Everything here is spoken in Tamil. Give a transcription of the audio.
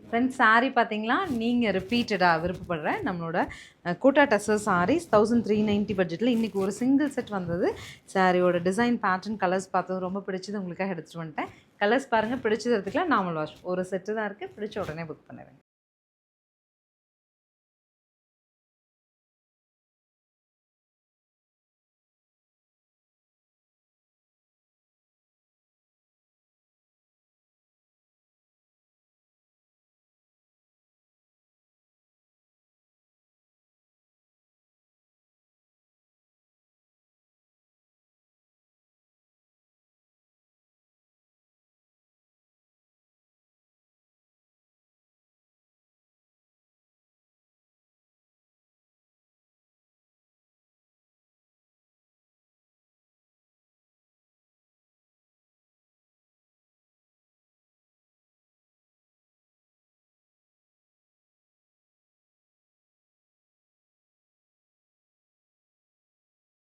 ஃப்ரெண்ட்ஸ் saree பார்த்தீங்களா, நீங்கள் ரிப்பீட்டடாக விருப்பப்படுற நம்மளோட கோட்டா டசர் sarees 1390 பட்ஜெட்டில் இன்றைக்கி ஒரு சிங்கிள் செட் வந்தது. சாரியோட டிசைன் பேட்டர்ன் கலர்ஸ் பார்த்தது ரொம்ப பிடிச்சது, உங்களுக்காக எடுத்துகிட்டு வந்துட்டேன். கலர்ஸ் பாருங்கள், பிடிச்சது எடுத்துக்கலாம். நார்மல் வாஷ் ஒரு செட்டு தான் இருக்குது, பிடிச்ச உடனே புக் பண்ணுவேன்.